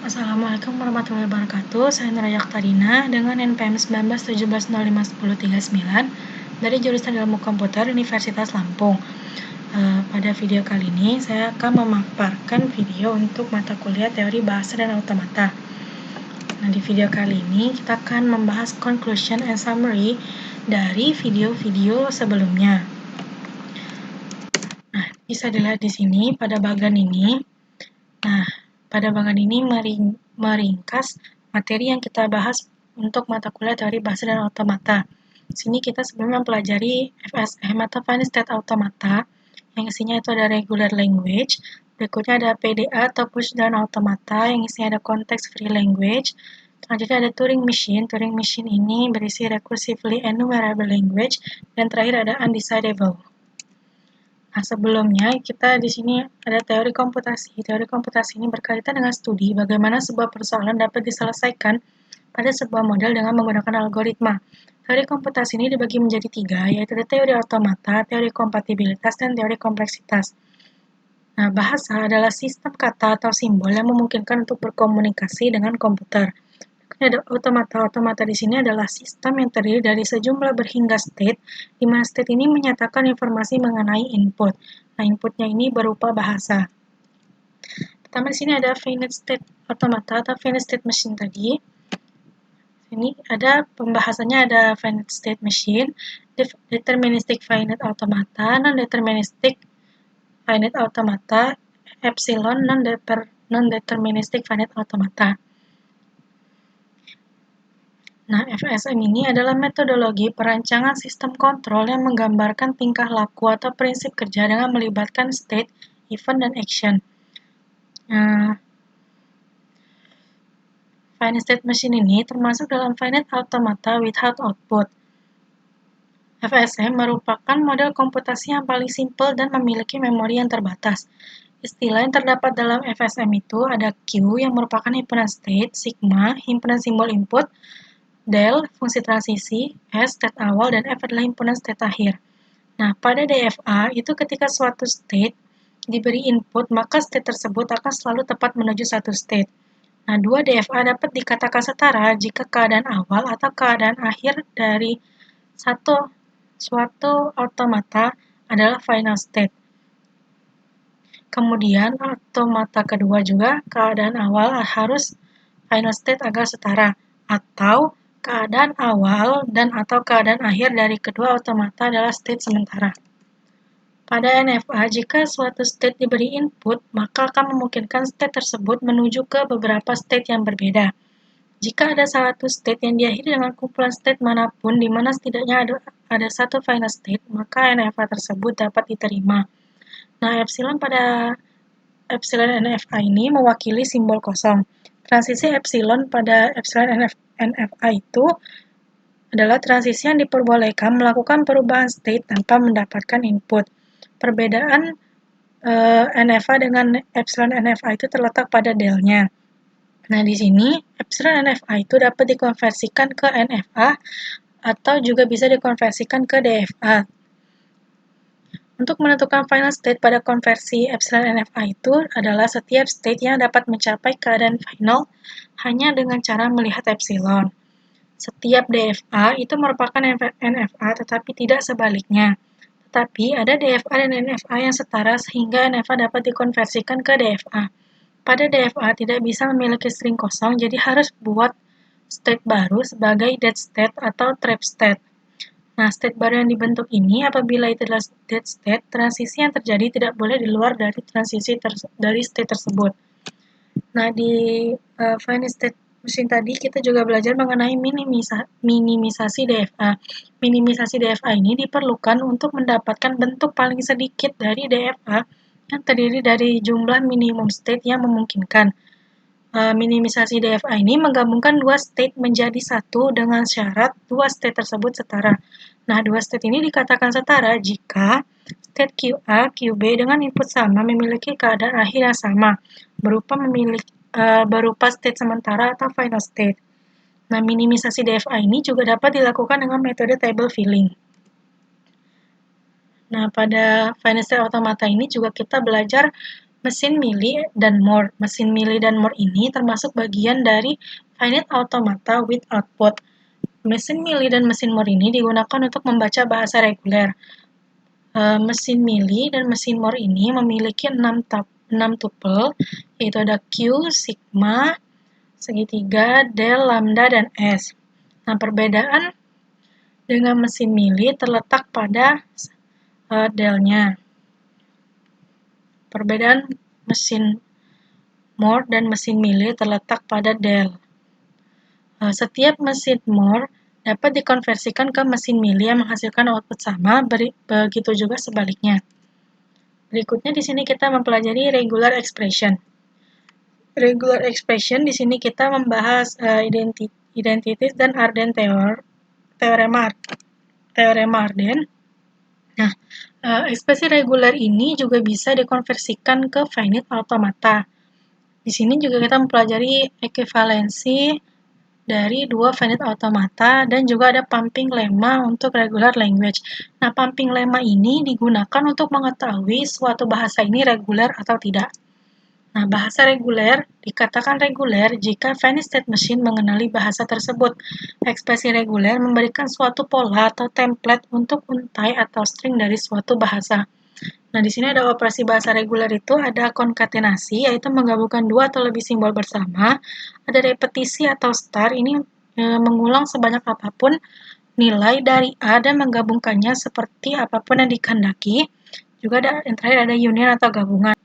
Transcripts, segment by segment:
Assalamualaikum warahmatullahi wabarakatuh. Saya Nuraya Aktarina dengan NPM 1917051039 dari jurusan Ilmu Komputer Universitas Lampung. Pada video kali ini saya akan memaparkan video untuk mata kuliah Teori Bahasa dan Automata. Nah, di video kali ini kita akan membahas conclusion and summary dari video-video sebelumnya. Nah, bisa dilihat di sini pada bagian ini. Nah, pada bagian ini meringkas materi yang kita bahas untuk mata kuliah Teori Bahasa dan Automata. Di sini kita sebelumnya mempelajari FSM atau Finite State Automata, yang isinya itu ada Regular Language, berikutnya ada PDA atau Push Down Automata, yang isinya ada Context Free Language, selanjutnya ada Turing Machine. Turing Machine ini berisi Recursively Enumerable Language, dan terakhir ada Undecidable. Nah, sebelumnya kita di sini ada teori komputasi. Teori komputasi ini berkaitan dengan studi bagaimana sebuah persoalan dapat diselesaikan pada sebuah model dengan menggunakan algoritma. Teori komputasi ini dibagi menjadi 3, yaitu teori automata, teori kompatibilitas, dan teori kompleksitas. Nah, bahasa adalah sistem kata atau simbol yang memungkinkan untuk berkomunikasi dengan komputer. Ada automata. Automata di sini adalah sistem yang terdiri dari sejumlah berhingga state, di mana state ini menyatakan informasi mengenai input. Nah, inputnya ini berupa bahasa. Pertama di sini ada finite state automata atau finite state machine tadi. Ini ada pembahasannya, ada finite state machine, deterministic finite automata, non-deterministic finite automata, epsilon non-deterministic finite automata. Nah, FSM ini adalah metodologi perancangan sistem kontrol yang menggambarkan tingkah laku atau prinsip kerja dengan melibatkan state, event, dan action. Finite state machine ini termasuk dalam finite automata without output. FSM merupakan model komputasi yang paling simpel dan memiliki memori yang terbatas. Istilah yang terdapat dalam FSM itu ada Q yang merupakan himpunan state, sigma, himpunan simbol input, del, fungsi transisi, S, state awal, dan F adalah himpunan state akhir. Nah, pada DFA, itu ketika suatu state diberi input, maka state tersebut akan selalu tepat menuju satu state. Nah, dua DFA dapat dikatakan setara jika keadaan awal atau keadaan akhir dari suatu automata adalah final state. Kemudian, automata kedua juga keadaan awal harus final state agar setara, atau keadaan awal dan atau keadaan akhir dari kedua automata adalah state sementara. Pada NFA, jika suatu state diberi input, maka akan memungkinkan state tersebut menuju ke beberapa state yang berbeda. Jika ada satu state yang diakhiri dengan kumpulan state manapun, di mana setidaknya ada satu final state, maka NFA tersebut dapat diterima. Nah, epsilon pada epsilon NFA ini mewakili simbol kosong. Transisi epsilon pada epsilon NFA itu adalah transisi yang diperbolehkan melakukan perubahan state tanpa mendapatkan input. Perbedaan NFA dengan epsilon NFA itu terletak pada delnya. Nah, di sini epsilon NFA itu dapat dikonversikan ke NFA atau juga bisa dikonversikan ke DFA. Untuk menentukan final state pada konversi epsilon NFA itu adalah setiap state yang dapat mencapai keadaan final hanya dengan cara melihat epsilon. Setiap DFA itu merupakan NFA tetapi tidak sebaliknya. Tetapi ada DFA dan NFA yang setara sehingga NFA dapat dikonversikan ke DFA. Pada DFA tidak bisa memiliki string kosong, jadi harus buat state baru sebagai dead state atau trap state. Nah, state baru yang dibentuk ini apabila itu adalah dead state, transisi yang terjadi tidak boleh di luar dari dari state tersebut. Nah, di finite state machine tadi kita juga belajar mengenai minimisasi DFA. Minimisasi DFA ini diperlukan untuk mendapatkan bentuk paling sedikit dari DFA yang terdiri dari jumlah minimum state yang memungkinkan. Minimisasi DFA ini menggabungkan dua state menjadi satu dengan syarat dua state tersebut setara. Nah, dua state ini dikatakan setara jika state QA, QB dengan input sama memiliki keadaan akhir yang sama, berupa state sementara atau final state. Nah, minimisasi DFA ini juga dapat dilakukan dengan metode table filling. Nah, pada finite state automata ini juga kita belajar mesin Mealy dan Moore. Mesin Mealy dan Moore ini termasuk bagian dari finite automata with output. Mesin Mealy dan mesin Moore ini digunakan untuk membaca bahasa reguler. Mesin Mealy dan mesin Moore ini memiliki 6 tuple, yaitu ada Q, sigma, segitiga, del, lambda, dan S. Nah, perbedaan dengan mesin Mealy terletak pada delnya. Perbedaan mesin Moore dan mesin Mealy terletak pada del. Setiap mesin Moore dapat dikonversikan ke mesin Mealy yang menghasilkan output sama, begitu juga sebaliknya. Berikutnya di sini kita mempelajari regular expression. Regular expression di sini kita membahas identitas dan Arden teorema Arden. Nah, ekspresi reguler ini juga bisa dikonversikan ke finite automata. Di sini juga kita mempelajari ekuivalensi dari dua finite automata dan juga ada pumping lemma untuk regular language. Nah, pumping lemma ini digunakan untuk mengetahui suatu bahasa ini reguler atau tidak. Nah, bahasa reguler dikatakan reguler jika finite state machine mengenali bahasa tersebut. Ekspresi reguler memberikan suatu pola atau template untuk untai atau string dari suatu bahasa. Nah, di sini ada operasi bahasa reguler itu ada konkatenasi, yaitu menggabungkan dua atau lebih simbol bersama. Ada repetisi atau star, ini mengulang sebanyak apapun nilai dari A dan menggabungkannya seperti apapun yang dikehendaki. Juga ada yang terakhir ada union atau gabungan.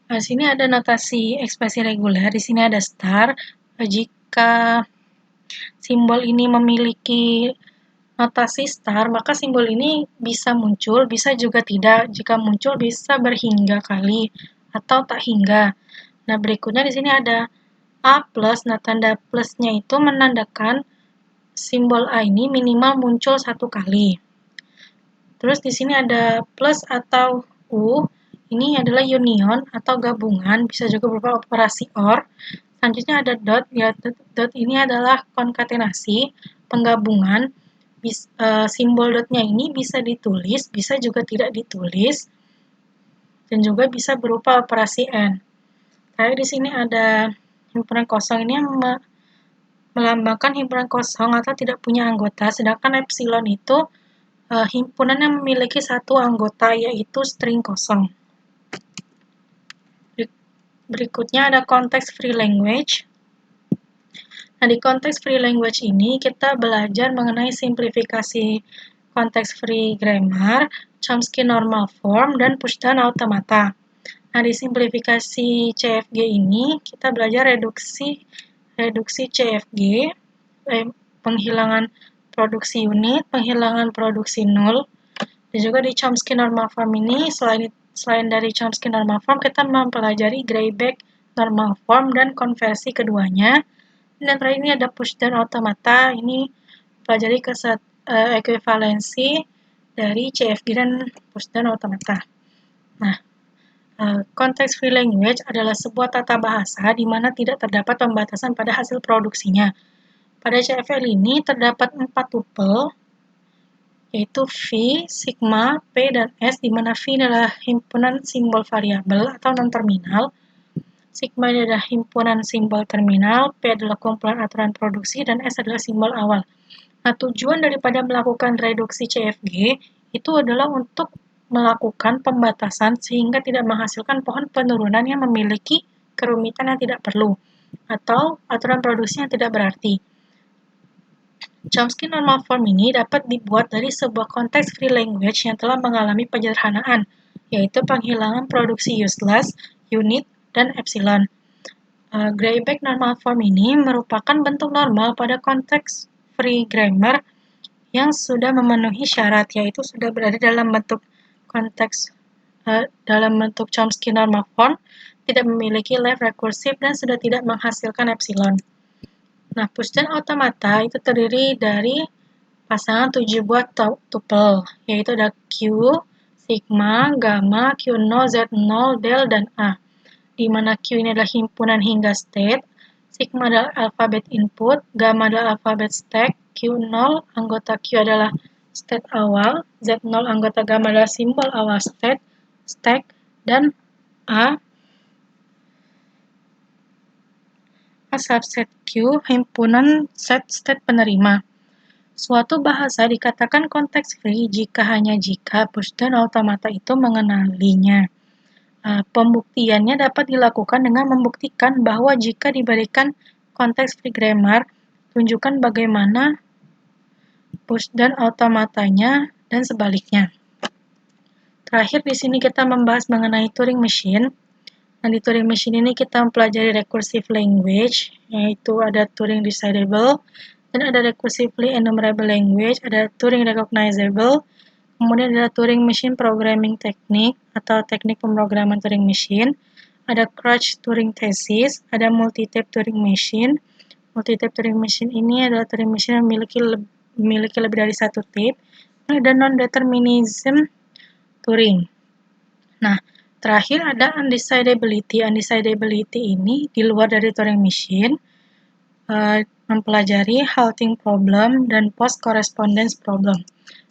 Nah, di sini ada notasi ekspresi reguler. Di sini ada star. Jika simbol ini memiliki notasi star, maka simbol ini bisa muncul, bisa juga tidak. Jika muncul bisa berhingga kali atau tak hingga. Nah, berikutnya di sini ada A+. Nah, tanda plusnya itu menandakan simbol A ini minimal muncul 1 kali. Terus di sini ada plus atau U. Ini adalah union atau gabungan, bisa juga berupa operasi OR. Selanjutnya ada dot, ya dot ini adalah konkatenasi, penggabungan. Simbol dotnya ini bisa ditulis, bisa juga tidak ditulis, dan juga bisa berupa operasi AND. Tapi di sini ada himpunan kosong, ini yang melambangkan himpunan kosong atau tidak punya anggota, sedangkan epsilon itu himpunan yang memiliki satu anggota, yaitu string kosong. Berikutnya ada konteks free language. Nah, di konteks free language ini kita belajar mengenai simplifikasi konteks free grammar, Chomsky normal form, dan pushdown automata. Nah, di simplifikasi CFG ini kita belajar reduksi CFG, penghilangan produksi unit, penghilangan produksi nul, dan juga di Chomsky normal form ini selain dari Chomsky normal form kita mempelajari Grayback normal form dan konversi keduanya. Dan terakhir ini ada pushdown automata, ini pelajari ekuivalensi dari CFG dan pushdown automata. Nah, konteks free language adalah sebuah tata bahasa di mana tidak terdapat pembatasan pada hasil produksinya. Pada CFL ini terdapat 4 tuple, yaitu V, sigma, P, dan S, di mana V adalah himpunan simbol variabel atau non-terminal, sigma adalah himpunan simbol terminal, P adalah kumpulan aturan produksi, dan S adalah simbol awal. Nah, tujuan daripada melakukan reduksi CFG itu adalah untuk melakukan pembatasan sehingga tidak menghasilkan pohon penurunan yang memiliki kerumitan yang tidak perlu, atau aturan produksi yang tidak berarti. Chomsky normal form ini dapat dibuat dari sebuah konteks free language yang telah mengalami penyederhanaan, yaitu penghilangan produksi useless, unit, dan epsilon. Grayback normal form ini merupakan bentuk normal pada konteks free grammar yang sudah memenuhi syarat, yaitu sudah berada dalam bentuk Chomsky normal form, tidak memiliki left recursive, dan sudah tidak menghasilkan epsilon. Nah, pushdown automata itu terdiri dari pasangan 7 buah tuple, yaitu ada Q, sigma, gamma, Q0, Z0, del, dan A. Di mana Q ini adalah himpunan hingga state, sigma adalah alfabet input, gamma adalah alfabet stack, Q0 anggota Q adalah state awal, Z0 anggota gamma adalah simbol awal stack, Dan A subset Q himpunan set state penerima. Suatu bahasa dikatakan konteks free jika hanya jika push dan automata itu mengenalinya. Pembuktiannya dapat dilakukan dengan membuktikan bahwa jika diberikan konteks free grammar, tunjukkan bagaimana push dan automatanya dan sebaliknya. Terakhir di sini kita membahas mengenai Turing Machine. Nah, di Turing Machine ini kita mempelajari recursive language, yaitu ada Turing Decidable, dan ada recursively enumerable language, ada Turing Recognizable, kemudian ada Turing Machine Programming Technique atau teknik pemrograman Turing Machine, ada Crutch Turing Thesis, ada Multi-Tape Turing Machine. Multi-tape Turing Machine ini adalah Turing Machine yang memiliki lebih dari satu tape, ada non-determinism Turing. Nah, terakhir ada undecidability. Undecidability ini di luar dari Turing Machine mempelajari halting problem dan post correspondence problem.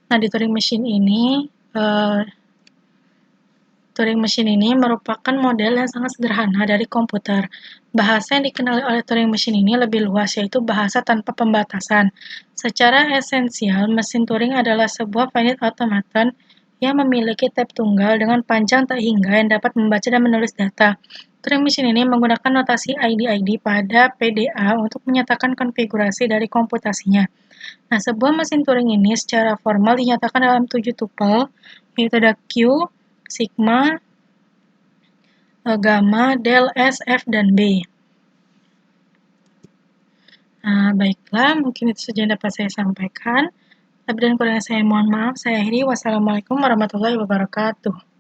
Nah, di Turing Machine ini merupakan model yang sangat sederhana dari komputer. Bahasa yang dikenali oleh Turing Machine ini lebih luas, yaitu bahasa tanpa pembatasan. Secara esensial, mesin Turing adalah sebuah finite automaton yang memiliki tape tunggal dengan panjang tak hingga yang dapat membaca dan menulis data. Turing Machine ini menggunakan notasi ID-ID pada PDA untuk menyatakan konfigurasi dari komputasinya. Nah, sebuah mesin Turing ini secara formal dinyatakan dalam 7 tuple, yaitu ada Q, sigma, gamma, del, S, F, dan B. Nah, baiklah, mungkin itu saja yang dapat saya sampaikan. Lebih dan kurangnya saya mohon maaf. Saya akhiri. Wassalamualaikum warahmatullahi wabarakatuh.